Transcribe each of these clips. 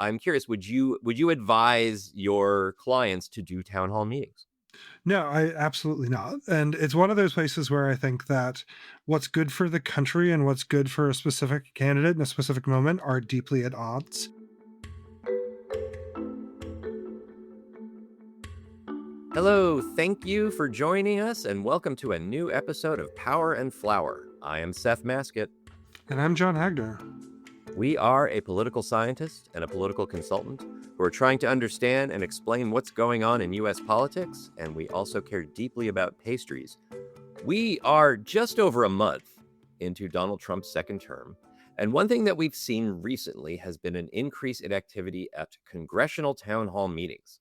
I'm curious, would you advise your clients to do town hall meetings? No, I absolutely not. And it's one of those places where I think that what's good for the country and what's good for a specific candidate in a specific moment are deeply at odds. Hello, thank you for joining us, and welcome to a new episode of Power and Flower. I am Seth Maskett. And I'm John Hagner. We are a political scientist and a political consultant who are trying to understand and explain what's going on in U.S. politics, and we also care deeply about pastries. We are just over a month into Donald Trump's second term, and one thing that we've seen recently has been an increase in activity at congressional town hall meetings.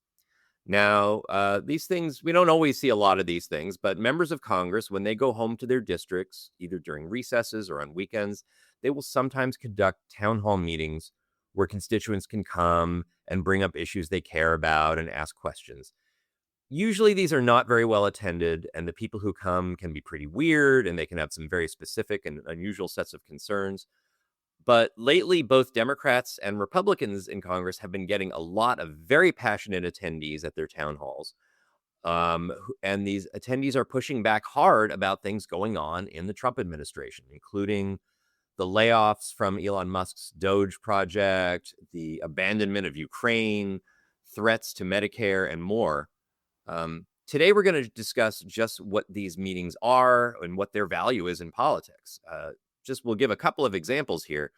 Now, these things, we don't always see a lot of these things, but members of Congress, when they go home to their districts, either during recesses or on weekends, they will sometimes conduct town hall meetings where constituents can come and bring up issues they care about and ask questions. Usually, these are not very well attended, and the people who come can be pretty weird and they can have some very specific and unusual sets of concerns. But lately, both Democrats and Republicans in Congress have been getting a lot of very passionate attendees at their town halls. And these attendees are pushing back hard about things going on in the Trump administration, including the layoffs from Elon Musk's Doge project, the abandonment of Ukraine, threats to Medicare, and more. Today, we're going to discuss just what these meetings are and what their value is in politics. We'll give a couple of examples here.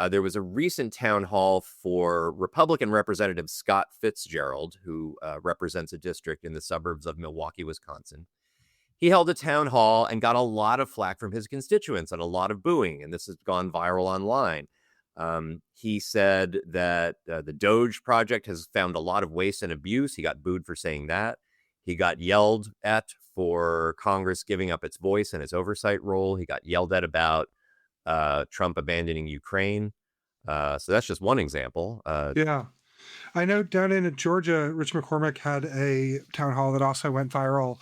There was a recent town hall for Republican Representative Scott Fitzgerald, who represents a district in the suburbs of Milwaukee, Wisconsin. He held a town hall and got a lot of flack from his constituents and a lot of booing, and this has gone viral online. He said that the Doge project has found a lot of waste and abuse. He got booed for saying that. He got yelled at for Congress giving up its voice and its oversight role. He got yelled at about Trump abandoning Ukraine. So that's just one example. Yeah. I know down in Georgia, Rich McCormick had a town hall that also went viral,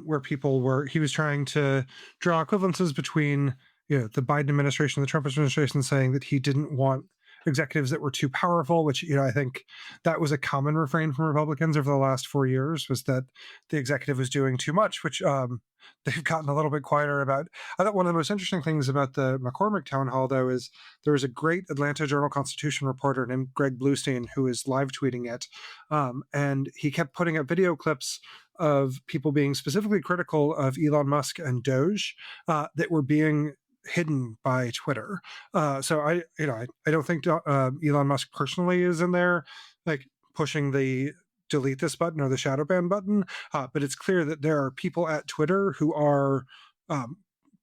where he was trying to draw equivalences between, the Biden administration and the Trump administration, saying that he didn't want executives that were too powerful, which, I think that was a common refrain from Republicans over the last 4 years, was that the executive was doing too much, which they've gotten a little bit quieter about. I thought one of the most interesting things about the McCormick town hall, though, is there was a great Atlanta Journal-Constitution reporter named Greg Bluestein who is live tweeting it. And he kept putting up video clips of people being specifically critical of Elon Musk and Doge that were being hidden by Twitter. So I don't think Elon Musk personally is in there like pushing the delete this button or the shadow ban button, but it's clear that there are people at Twitter who are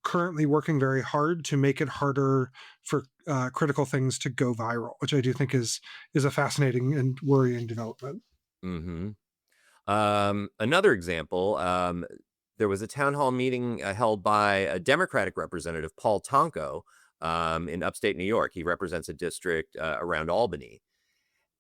currently working very hard to make it harder for critical things to go viral, which I do think is a fascinating and worrying development. Mm-hmm. Another example, there was a town hall meeting held by a Democratic representative, Paul Tonko, in upstate New York. He represents a district around Albany.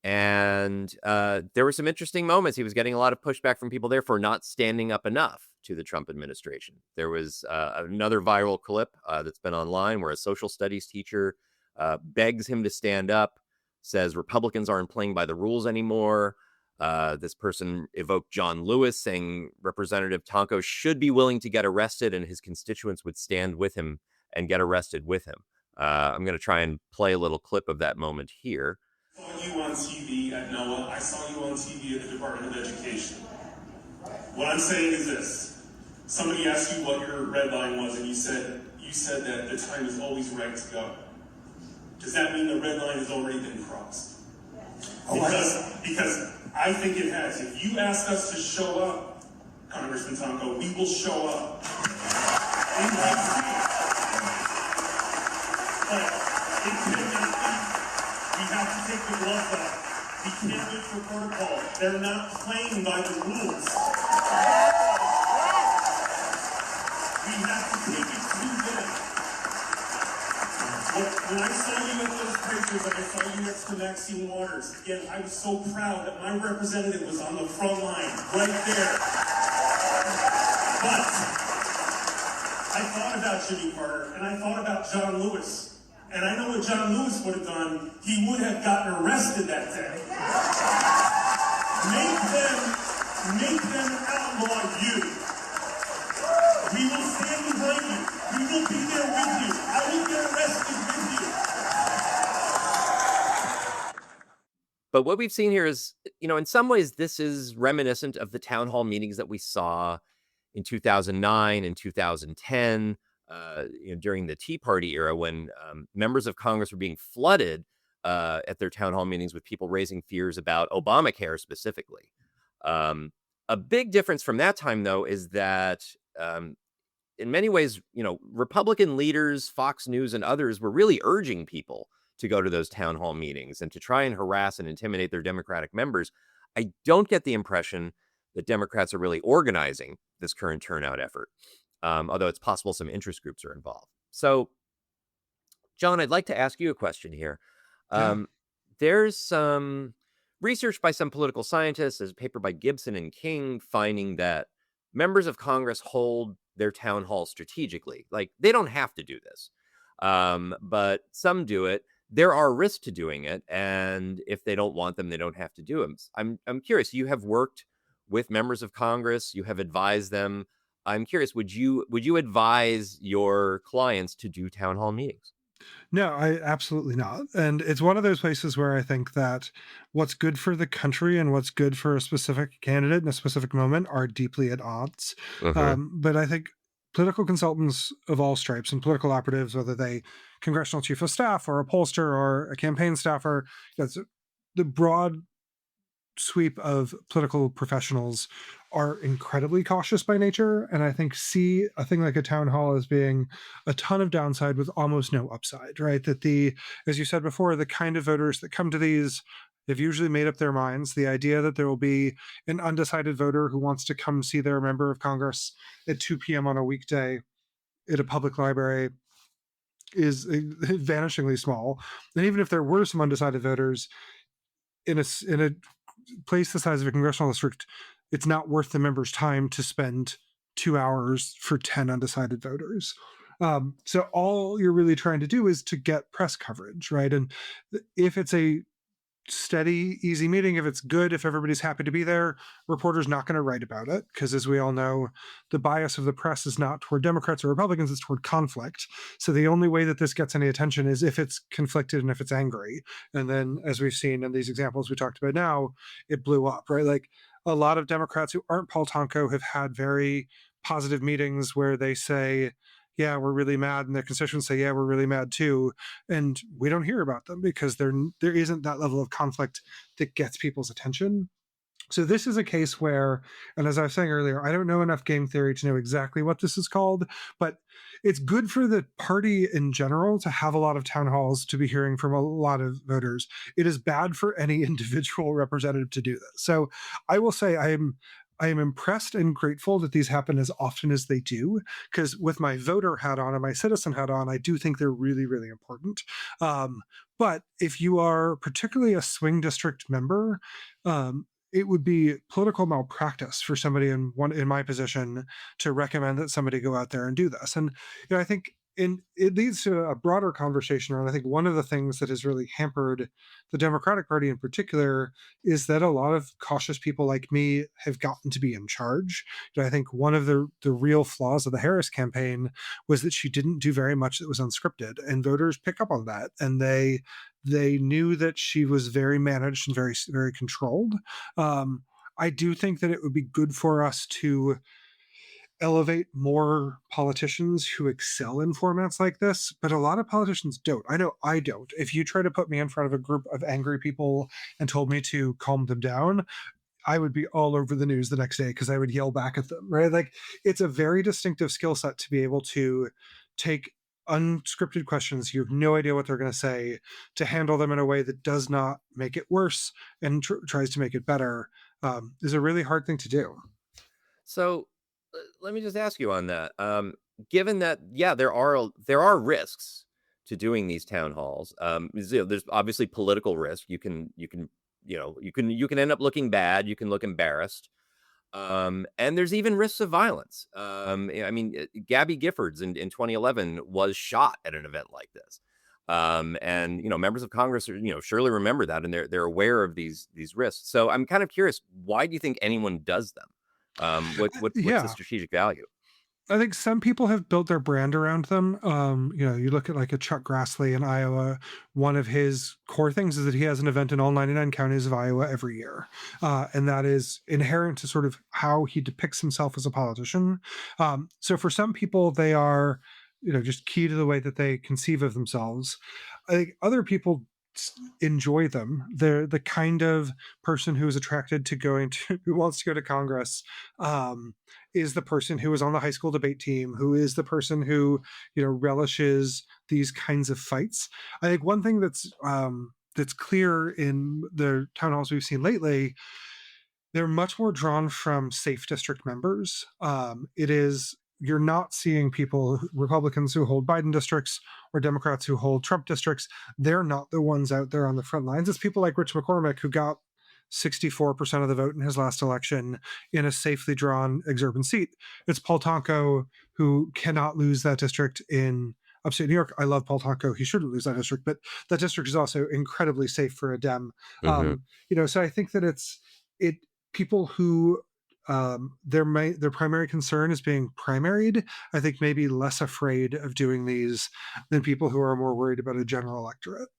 And there were some interesting moments. He was getting a lot of pushback from people there for not standing up enough to the Trump administration. There was another viral clip that's been online where a social studies teacher begs him to stand up, says Republicans aren't playing by the rules anymore. This person evoked John Lewis, saying Representative Tonko should be willing to get arrested and his constituents would stand with him and get arrested with him. I'm going to try and play a little clip of that moment here. I saw you on TV at NOAA. I saw you on TV at the Department of Education. What I'm saying is this. Somebody asked you what your red line was, and you said that the time is always right to go. Does that mean the red line has already been crossed? Because I think it has. If you ask us to show up, Congressman Tonko, we will show up. We have to take the gloves off. We can't wait for protocol. They're not playing by the rules. We have to take it to them. When I saw you at those pictures and I saw you next to Maxine Waters, again, I was so proud that my representative was on the front line, right there. But I thought about Jimmy Carter and I thought about John Lewis. And I know what John Lewis would have done. He would have gotten arrested that day. Make them outlaw you. We will stand behind you. We will be there with you. I will get arrested with you. But what we've seen here is, in some ways, this is reminiscent of the town hall meetings that we saw in 2009 and 2010, during the Tea Party era, when members of Congress were being flooded at their town hall meetings with people raising fears about Obamacare specifically. A big difference from that time, though, is that in many ways, Republican leaders, Fox News, and others were really urging people to go to those town hall meetings and to try and harass and intimidate their Democratic members. I don't get the impression that Democrats are really organizing this current turnout effort, although it's possible some interest groups are involved. So, John, I'd like to ask you a question here. Yeah. There's some research by some political scientists, there's a paper by Gibson and King, finding that members of Congress hold their town hall strategically. Like, they don't have to do this, but some do it. There are risks to doing it, and if they don't want them, they don't have to do them. I'm curious. You have worked with members of Congress. You have advised them. I'm curious. Would you advise your clients to do town hall meetings? No, I absolutely not. And it's one of those places where I think that what's good for the country and what's good for a specific candidate in a specific moment are deeply at odds. Mm-hmm. But I think political consultants of all stripes and political operatives, whether they congressional chief of staff or a pollster or a campaign staffer, that's the broad sweep of political professionals are incredibly cautious by nature, and I think see a thing like a town hall as being a ton of downside with almost no upside, right? That as you said before, the kind of voters that come to these, they've usually made up their minds. The idea that there will be an undecided voter who wants to come see their member of Congress at 2 p.m. on a weekday at a public library is vanishingly small. And even if there were some undecided voters in a place the size of a congressional district, it's not worth the members' time to spend 2 hours for 10 undecided voters. So all you're really trying to do is to get press coverage, right? And if it's a steady, easy meeting, if it's good, if everybody's happy to be there, reporters not going to write about it, because as we all know, the bias of the press is not toward Democrats or Republicans, it's toward conflict. So the only way that this gets any attention is if it's conflicted and if it's angry. And then, as we've seen in these examples we talked about now, it blew up, right? Like, a lot of Democrats who aren't Paul Tonko have had very positive meetings where they say, yeah, we're really mad, and their constituents say, yeah, we're really mad too, and we don't hear about them because there isn't that level of conflict that gets people's attention. So this is a case where, and as I was saying earlier, I don't know enough game theory to know exactly what this is called, but it's good for the party in general to have a lot of town halls, to be hearing from a lot of voters. It is bad for any individual representative to do this. So I will say I am impressed and grateful that these happen as often as they do, because with my voter hat on and my citizen hat on, I do think they're really, really important. But if you are particularly a swing district member, it would be political malpractice for somebody in my position to recommend that somebody go out there and do this. And I think it leads to a broader conversation around, I think one of the things that has really hampered the Democratic Party in particular is that a lot of cautious people like me have gotten to be in charge. I think one of the real flaws of the Harris campaign was that she didn't do very much that was unscripted, and voters pick up on that, and they knew that she was very managed and very, very controlled. I do think that it would be good for us to elevate more politicians who excel in formats like this, but a lot of politicians don't. I know I don't. If you try to put me in front of a group of angry people and told me to calm them down, I would be all over the news the next day because I would yell back at them, right? Like, it's a very distinctive skill set to be able to take unscripted questions, you have no idea what they're going to say, to handle them in a way that does not make it worse and tries to make it better, is a really hard thing to do. So let me just ask you on that. Given that, yeah, there are risks to doing these town halls. There's obviously political risk. You can end up looking bad. You can look embarrassed. And there's even risks of violence. Gabby Giffords in 2011 was shot at an event like this. And members of Congress are, surely remember that, and they're aware of these risks. So I'm kind of curious, why do you think anyone does them? What's the Yeah. strategic value? I think some people have built their brand around them. You look at like a Chuck Grassley in Iowa. One of his core things is that he has an event in all 99 counties of Iowa every year, and that is inherent to sort of how he depicts himself as a politician. So for some people, they are, just key to the way that they conceive of themselves. I think other people enjoy them. They're the kind of person who is attracted to who wants to go to Congress. Is the person who is on the high school debate team, who is the person who relishes these kinds of fights. I think one thing that's clear in the town halls we've seen lately, they're much more drawn from safe district members. You're not seeing Republicans who hold Biden districts or Democrats who hold Trump districts. They're not the ones out there on the front lines. It's people like Rich McCormick, who got 64% of the vote in his last election in a safely drawn exurban seat. It's Paul Tonko, who cannot lose that district in upstate New York. I love Paul Tonko. He shouldn't lose that district, but that district is also incredibly safe for a Dem. Hmm. So I think that it people who their primary concern is being primaried, I think maybe less afraid of doing these than people who are more worried about a general electorate.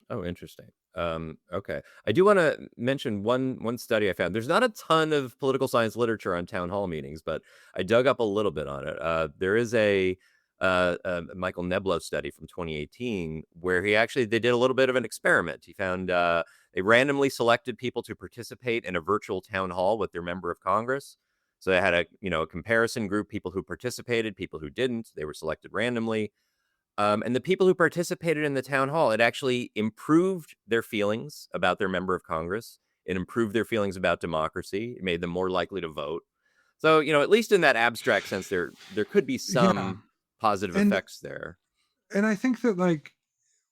Oh, interesting. Okay. I do want to mention one study I found. There's not a ton of political science literature on town hall meetings, but I dug up a little bit on it. There is a Michael Neblo study from 2018 where they did a little bit of an experiment. He found they randomly selected people to participate in a virtual town hall with their member of Congress. So they had a comparison group, people who participated, people who didn't. They were selected randomly. And the people who participated in the town hall, it actually improved their feelings about their member of Congress. It improved their feelings about democracy. It made them more likely to vote. So, at least in that abstract sense, there could be Yeah. some positive And effects there. and I think that, like,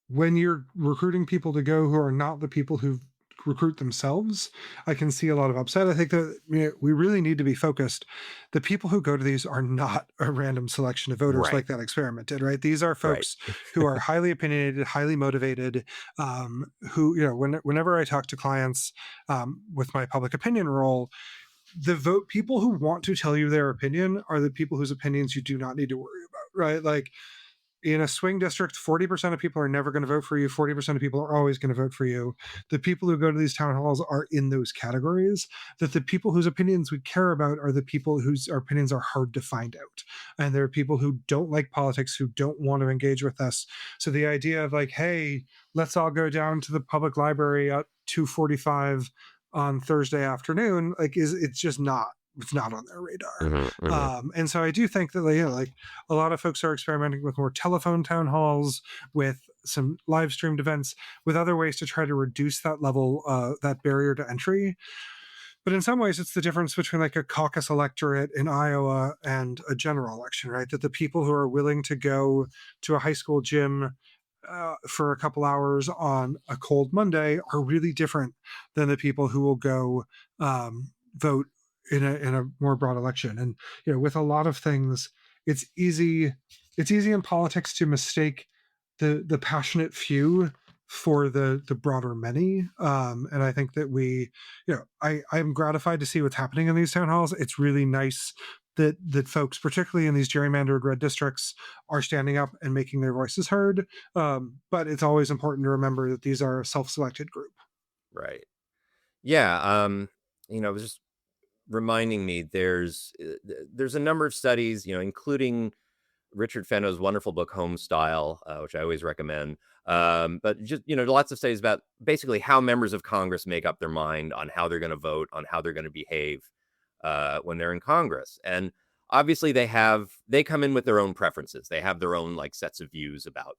when you're recruiting people to go who are not the people who recruit themselves, I can see a lot of upset. I think that we really need to be focused. The people who go to these are not a random selection of voters Right. like that experiment did, right? These are Right. folks who are highly opinionated, highly motivated, who, whenever I talk to clients with my public opinion role, the vote people who want to tell you their opinion are the people whose opinions you do not need to worry about, right? Like, in a swing district, 40% of people are never going to vote for you. 40% of people are always going to vote for you. The people who go to these town halls are in those categories. That the people whose opinions we care about are the people whose opinions are hard to find out. And there are people who don't like politics, who don't want to engage with us. So the idea of, like, hey, let's all go down to the public library at 2:45 on Thursday afternoon, like, it's not on their radar. Hmm. Hmm. And so I do think that, like, a lot of folks are experimenting with more telephone town halls, with some live streamed events, with other ways to try to reduce that that barrier to entry. But in some ways, it's the difference between, like, a caucus electorate in Iowa and a general election, right? That the people who are willing to go to a high school gym for a couple hours on a cold Monday are really different than the people who will go vote in a more broad election. And with a lot of things, it's easy in politics to mistake the passionate few for the broader many. And I think that I'm gratified to see what's happening in these town halls. It's really nice that folks, particularly in these gerrymandered red districts, are standing up and making their voices heard. But it's always important to remember that these are a self-selected group. Right. Yeah. It was just reminding me there's a number of studies, including Richard Fenno's wonderful book Home Style, which I always recommend. But just lots of studies about basically how members of Congress make up their mind on how they're going to vote, on how they're going to behave when they're in Congress. And obviously they come in with their own preferences. They have their own like sets of views about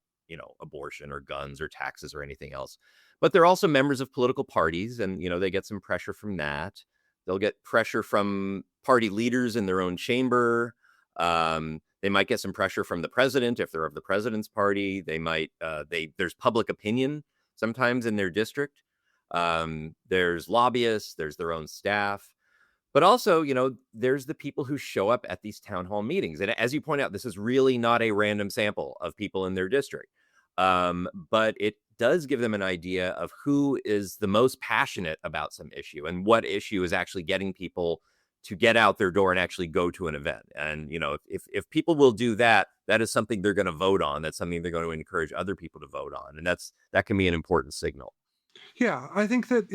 abortion or guns or taxes or anything else. But they're also members of political parties, and they get some pressure from that. They'll get pressure from party leaders in their own chamber. They might get some pressure from the president if they're of the president's party. They might there's public opinion sometimes in their district. There's lobbyists, there's their own staff. But also, there's the people who show up at these town hall meetings. And as you point out, this is really not a random sample of people in their district. But it does give them an idea of who is the most passionate about some issue and what issue is actually getting people to get out their door and actually go to an event. And if people will do that, that is something they're going to vote on. That's something they're going to encourage other people to vote on, and that can be an important signal. Yeah, I think that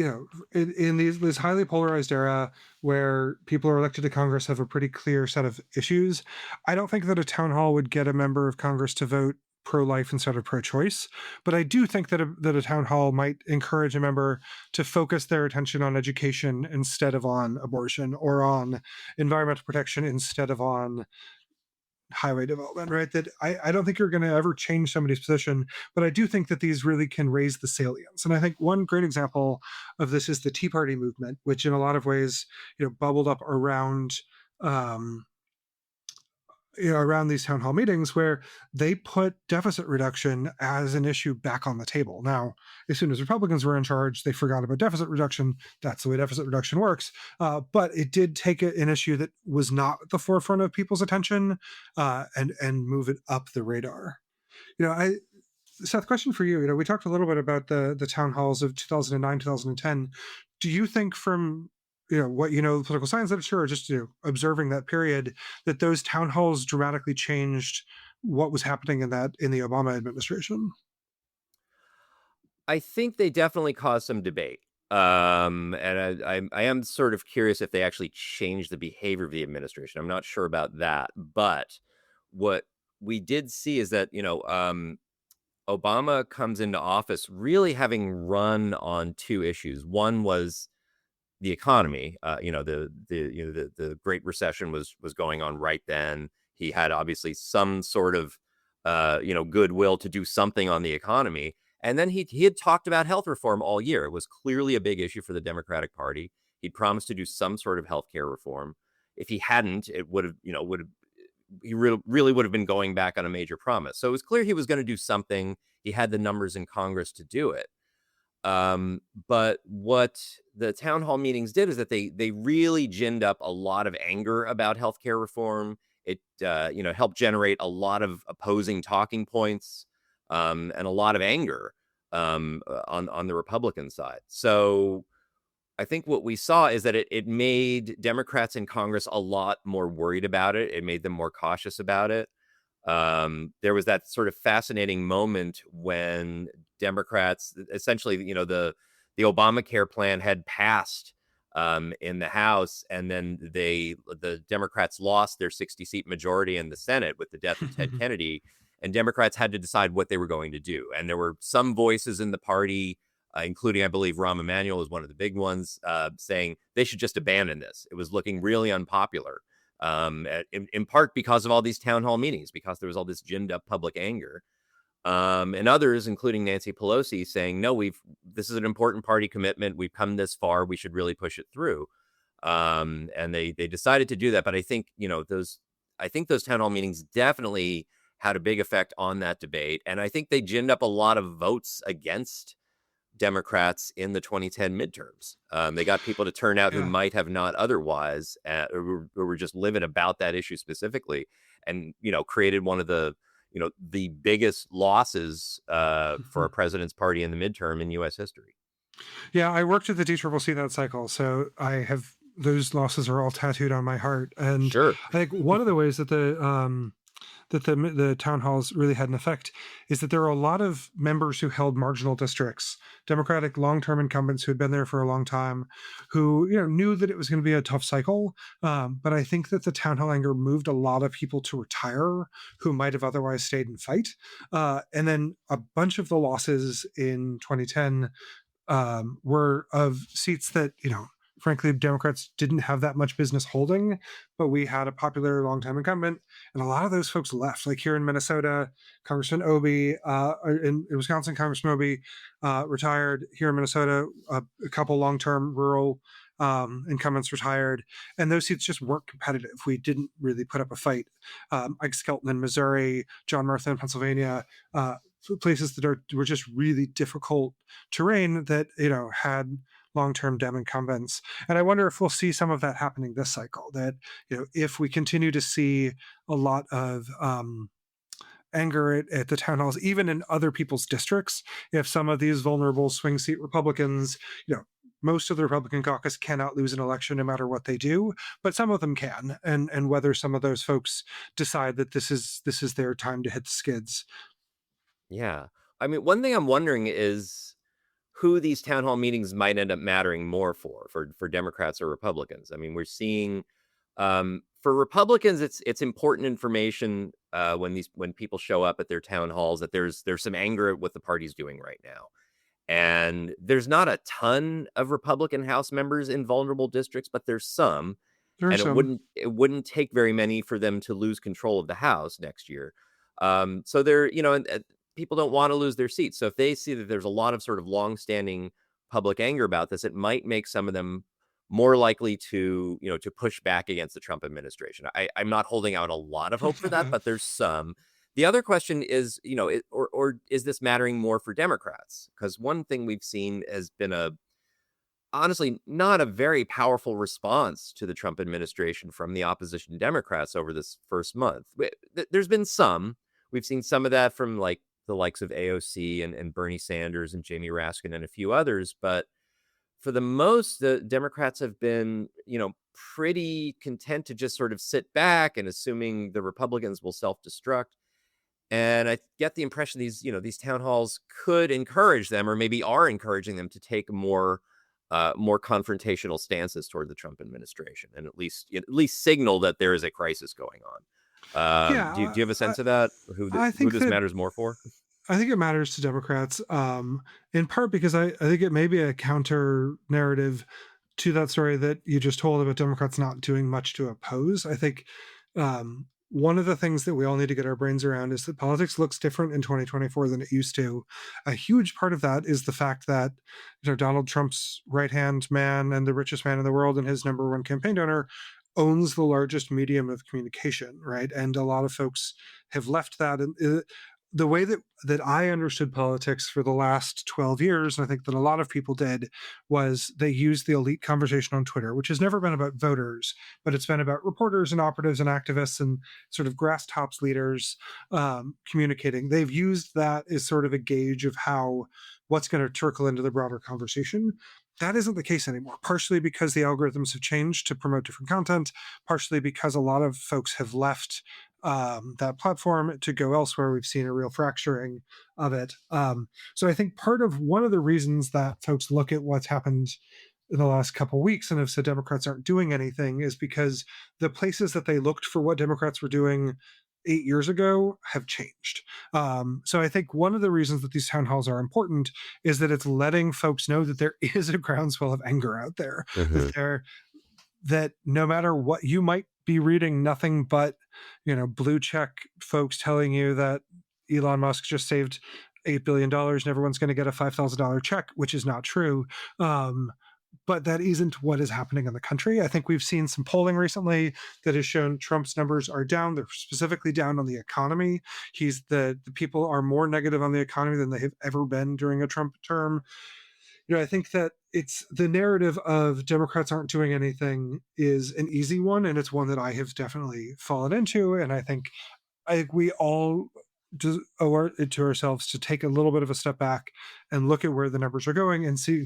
in this highly polarized era where people are elected to Congress have a pretty clear set of issues, I don't think that a town hall would get a member of Congress to vote pro-life instead of pro-choice. But I do think that a town hall might encourage a member to focus their attention on education instead of on abortion, or on environmental protection instead of on highway development, right? That I don't think you're going to ever change somebody's position, but I do think that these really can raise the salience. And I think one great example of this is the Tea Party movement, which in a lot of ways, bubbled up um, around these town hall meetings, where they put deficit reduction as an issue back on the table. Now, as soon as Republicans were in charge, they forgot about deficit reduction. That's the way deficit reduction works. But it did take an issue that was not at the forefront of people's attention, and move it up the radar. I Seth, question for you. We talked a little bit about the town halls of 2009, 2010. Do you think, from what the political science literature, or just observing that period, that those town halls dramatically changed what was happening in the Obama administration? I think they definitely caused some debate. And I am sort of curious if they actually changed the behavior of the administration. I'm not sure about that, but what we did see is that Obama comes into office really having run on two issues. One was the economy. The Great Recession was going on right then. He had obviously some sort of goodwill to do something on the economy, and then he had talked about health reform all year. It was clearly a big issue for the Democratic Party. He'd promised to do some sort of healthcare reform. If he hadn't, it would have he really would have been going back on a major promise. So it was clear he was going to do something. He had the numbers in Congress to do it. But what the town hall meetings did is that they really ginned up a lot of anger about healthcare reform. It helped generate a lot of opposing talking points, and a lot of anger, on the Republican side. So I think what we saw is that it made Democrats in Congress a lot more worried about it. It made them more cautious about it. There was that sort of fascinating moment when Democrats, essentially, the Obamacare plan had passed, in the House, and then the Democrats lost their 60-seat majority in the Senate with the death of Ted Kennedy, and Democrats had to decide what they were going to do. And there were some voices in the party, including, I believe, Rahm Emanuel was one of the big ones, saying they should just abandon this. It was looking really unpopular, in part because of all these town hall meetings, because there was all this ginned up public anger. And others, including Nancy Pelosi, saying, no, this is an important party commitment. We've come this far. We should really push it through. And they decided to do that. But I think, those town hall meetings definitely had a big effect on that debate. And I think they ginned up a lot of votes against Democrats in the 2010 midterms. They got people to turn out who Yeah. might have not otherwise, or were just livid about that issue specifically, and created one of the biggest losses, for a president's party in the midterm in U.S. history. Yeah, I worked at the DCCC that cycle, so I have those losses are all tattooed on my heart. And Sure. I think one of the ways that the town halls really had an effect is that there are a lot of members who held marginal districts, Democratic long-term incumbents who had been there for a long time, who knew that it was going to be a tough cycle. But I think that the town hall anger moved a lot of people to retire who might have otherwise stayed and fight. And then a bunch of the losses in 2010 were of seats that frankly, Democrats didn't have that much business holding, but we had a popular longtime incumbent, and a lot of those folks left. Like here in Minnesota, Congressman Obie, in Wisconsin, Congressman Obie retired. Here in Minnesota, a couple long-term rural incumbents retired, and those seats just weren't competitive. We didn't really put up a fight. Ike Skelton in Missouri, John Murtha in Pennsylvania, places that were just really difficult terrain that had long-term Dem incumbents. And I wonder if we'll see some of that happening this cycle, that if we continue to see a lot of anger at the town halls, even in other people's districts. If some of these vulnerable swing seat Republicans, most of the Republican caucus cannot lose an election no matter what they do, but some of them can, and whether some of those folks decide that this is their time to hit the skids. Yeah. I mean, one thing I'm wondering is who these town hall meetings might end up mattering more for Democrats or Republicans. I mean, we're seeing for Republicans, it's important information when people show up at their town halls that there's some anger at what the party's doing right now. And there's not a ton of Republican House members in vulnerable districts, but there's some. And There's some. it wouldn't take very many for them to lose control of the House next year. So they're, people don't want to lose their seats. So if they see that there's a lot of sort of longstanding public anger about this, it might make some of them more likely to, to push back against the Trump administration. I'm not holding out a lot of hope for that, but there's some. The other question is, or is this mattering more for Democrats? Because one thing we've seen has been honestly, not a very powerful response to the Trump administration from the opposition Democrats over this first month. There's been some. We've seen some of that from like the likes of AOC and Bernie Sanders and Jamie Raskin and a few others. But for the most, the Democrats have been, pretty content to just sort of sit back and assuming the Republicans will self-destruct. And I get the impression these town halls could encourage them, or maybe are encouraging them, to take more confrontational stances toward the Trump administration, and at least signal that there is a crisis going on. Do you have a sense of that? Who I who think this that matters more for? I think it matters to Democrats, in part because I think it may be a counter narrative to that story that you just told about Democrats not doing much to oppose. I think one of the things that we all need to get our brains around is that politics looks different in 2024 than it used to. A huge part of that is the fact that Donald Trump's right-hand man and the richest man in the world and his number one campaign donor owns the largest medium of communication, right? And a lot of folks have left that. And the way that I understood politics for the last 12 years, and I think that a lot of people did, was they used the elite conversation on Twitter, which has never been about voters, but it's been about reporters and operatives and activists and sort of grass tops leaders communicating. They've used that as sort of a gauge of what's going to trickle into the broader conversation. That isn't the case anymore, partially because the algorithms have changed to promote different content, partially because a lot of folks have left that platform to go elsewhere. We've seen a real fracturing of it. So I think one of the reasons that folks look at what's happened in the last couple of weeks and have said Democrats aren't doing anything is because the places that they looked for what Democrats were doing 8 years ago have changed. So I think one of the reasons that these town halls are important is that it's letting folks know that there is a groundswell of anger out there, that no matter what you might be reading, nothing but blue check folks telling you that Elon Musk just saved $8 billion and everyone's going to get a $5,000 check, which is not true. But that isn't what is happening in the country. I think we've seen some polling recently that has shown Trump's numbers are down. They're specifically down on the economy. The people are more negative on the economy than they have ever been during a Trump term. I think that it's the narrative of Democrats aren't doing anything is an easy one, and it's one that I have definitely fallen into. And I think we all owe it to ourselves to take a little bit of a step back and look at where the numbers are going and see,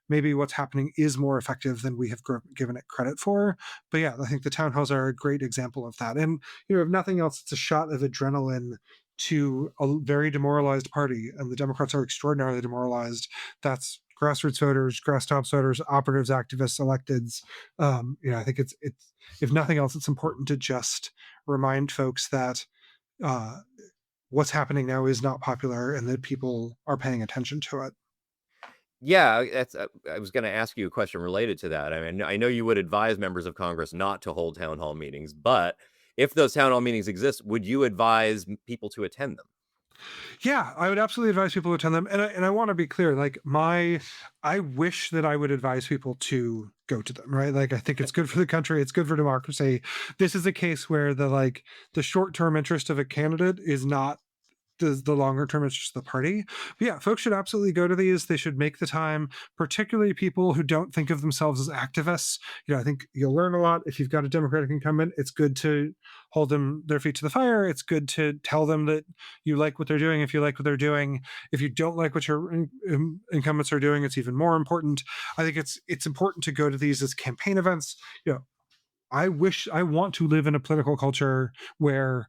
maybe what's happening is more effective than we have given it credit for. But yeah, I think the town halls are a great example of that. And, if nothing else, it's a shot of adrenaline to a very demoralized party, and the Democrats are extraordinarily demoralized. That's grassroots voters, grass tops voters, operatives, activists, electeds. I think it's if nothing else, it's important to just remind folks that what's happening now is not popular and that people are paying attention to it. Yeah, I was going to ask you a question related to that. I mean, I know you would advise members of Congress not to hold town hall meetings, but if those town hall meetings exist, would you advise people to attend them? Yeah, I would absolutely advise people to attend them. And I want to be clear, I wish that I would advise people to go to them, right? Like, I think it's good for the country. It's good for democracy. This is a case where the short-term interest of a candidate is not the longer term, it's just the party. But yeah, folks should absolutely go to these. They should make the time, particularly people who don't think of themselves as activists. I think you'll learn a lot. If you've got a Democratic incumbent, it's good to hold them their feet to the fire. It's good to tell them that you like what they're doing. If you like what they're doing, if you don't like what your incumbents are doing, it's even more important. I think it's important to go to these as campaign events. I want to live in a political culture where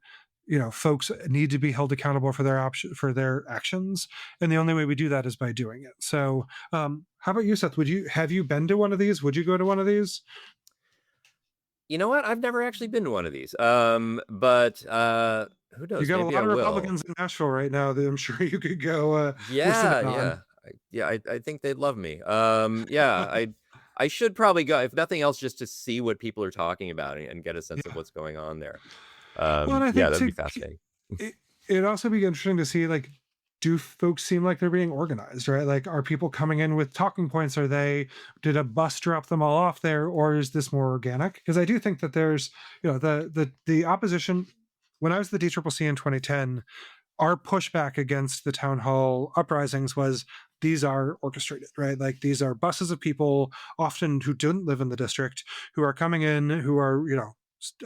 folks need to be held accountable for their actions, and the only way we do that is by doing it. So how about you, Seth? Have you been to one of these? Would you go to one of these? You know what? I've never actually been to one of these. But who knows? You got a Maybe I lot of will. Republicans in Nashville right now that I'm sure you could go listen Yeah, in on. I think they'd love me. Yeah, I should probably go, if nothing else, just to see what people are talking about and get a sense of Yeah. what's going on there. Well, and I Yeah, think that'd be fascinating. it'd also be interesting to see, like, do folks seem like they're being organized, right? Like, are people coming in with talking points? Did a bus drop them all off there, or is this more organic? Because I do think that there's, the opposition. When I was the DCCC in 2010, our pushback against the town hall uprisings was these are orchestrated, right? Like, these are buses of people, often who didn't live in the district, who are coming in, who are,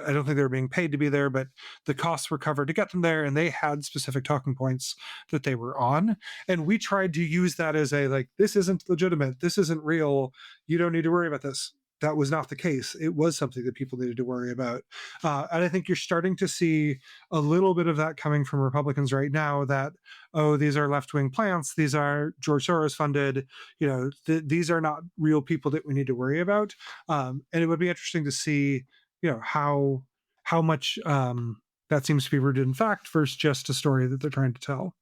I don't think they were being paid to be there, but the costs were covered to get them there, and they had specific talking points that they were on. And we tried to use that as a, like, this isn't legitimate, this isn't real, you don't need to worry about this. That was not the case. It was something that people needed to worry about. And I think you're starting to see a little bit of that coming from Republicans right now, that, oh, these are left-wing plants, these are George Soros funded, these are not real people that we need to worry about. And it would be interesting to see, how much that seems to be rooted in fact versus just a story that they're trying to tell.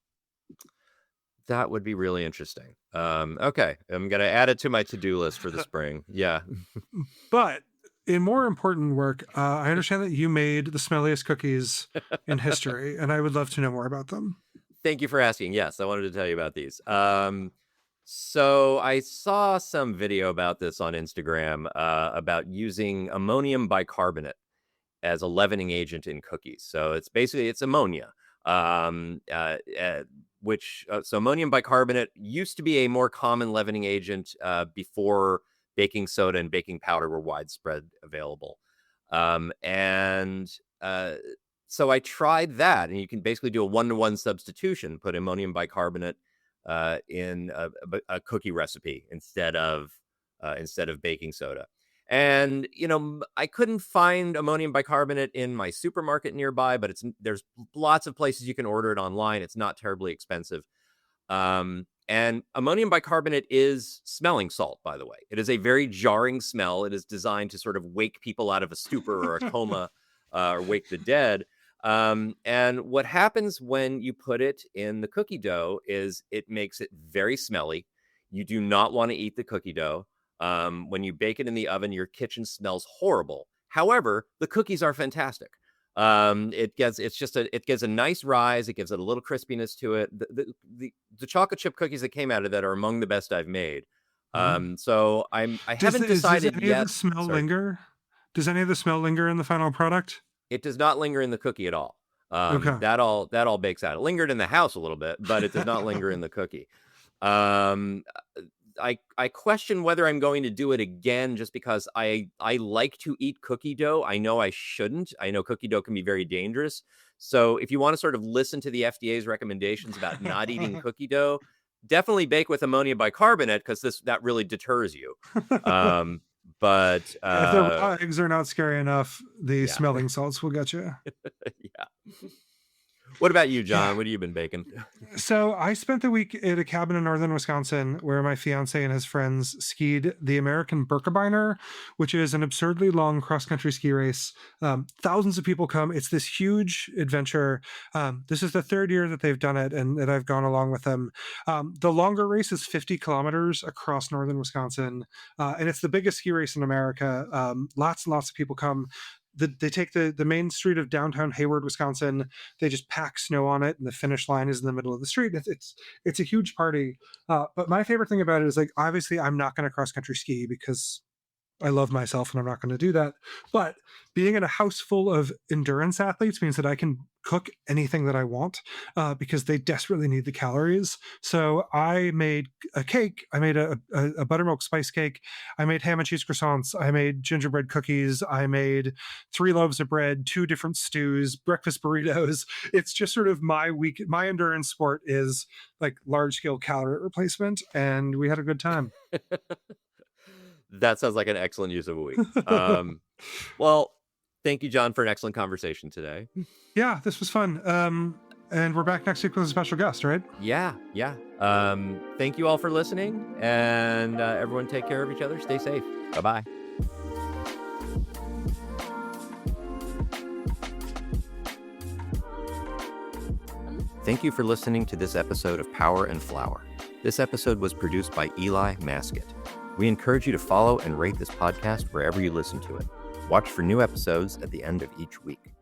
That would be really interesting. Okay, I'm gonna add it to my to-do list for the spring. Yeah. But in more important work, I understand that you made the smelliest cookies in history, and I would love to know more about them. Thank you for asking. Yes, I wanted to tell you about these. So I saw some video about this on Instagram, about using ammonium bicarbonate as a leavening agent in cookies. So it's ammonia, so ammonium bicarbonate used to be a more common leavening agent before baking soda and baking powder were widespread available. And so I tried that, and you can basically do a 1-to-1 substitution, put ammonium bicarbonate in a cookie recipe instead of baking soda. And I couldn't find ammonium bicarbonate in my supermarket nearby, but there's lots of places you can order it online. It's not terribly expensive. And ammonium bicarbonate is smelling salt, by the way. It is a very jarring smell. It is designed to sort of wake people out of a stupor or a coma, or wake the dead. And what happens when you put it in the cookie dough is it makes it very smelly. You do not want to eat the cookie dough. When you bake it in the oven, your kitchen smells horrible. However, the cookies are fantastic. It gives a nice rise. It gives it a little crispiness to it. The chocolate chip cookies that came out of that are among the best I've made. So I haven't decided does any yet. Of the smell linger? Does any of the smell linger in the final product? It does not linger in the cookie at all. Okay. That all bakes out. It lingered in the house a little bit, but it does not linger in the cookie. I question whether I'm going to do it again, just because I like to eat cookie dough. I know I shouldn't. I know cookie dough can be very dangerous. So if you want to sort of listen to the FDA's recommendations about not eating cookie dough, definitely bake with ammonium bicarbonate, because that really deters you. But if the raw eggs are not scary enough, the smelling salts will get you. Yeah. What about you, John? What have you been baking? So I spent the week at a cabin in northern Wisconsin where my fiance and his friends skied the American Birkebeiner, which is an absurdly long cross-country ski race. Thousands of people come. It's this huge adventure. This is the third year that they've done it, and that I've gone along with them. The longer race is 50 kilometers across northern Wisconsin, and it's the biggest ski race in America. Lots and lots of people come. They take the main street of downtown Hayward, Wisconsin. They just pack snow on it, and the finish line is in the middle of the street. It's a huge party. But my favorite thing about it is, like, obviously I'm not going to cross country ski because I love myself and I'm not going to do that. But being in a house full of endurance athletes means that I can cook anything that I want because they desperately need the calories. So I made a cake. I made a buttermilk spice cake. I made ham and cheese croissants. I made gingerbread cookies. I made 3 loaves of bread, 2 different stews, breakfast burritos. It's just sort of my week. My endurance sport is like large scale calorie replacement. And we had a good time. That sounds like an excellent use of a week. Well, thank you, John, for an excellent conversation today. Yeah, this was fun. And we're back next week with a special guest, right? Yeah. Thank you all for listening, and everyone take care of each other. Stay safe. Bye-bye. Thank you for listening to this episode of Power and Flower. This episode was produced by Eli Maskett. We encourage you to follow and rate this podcast wherever you listen to it. Watch for new episodes at the end of each week.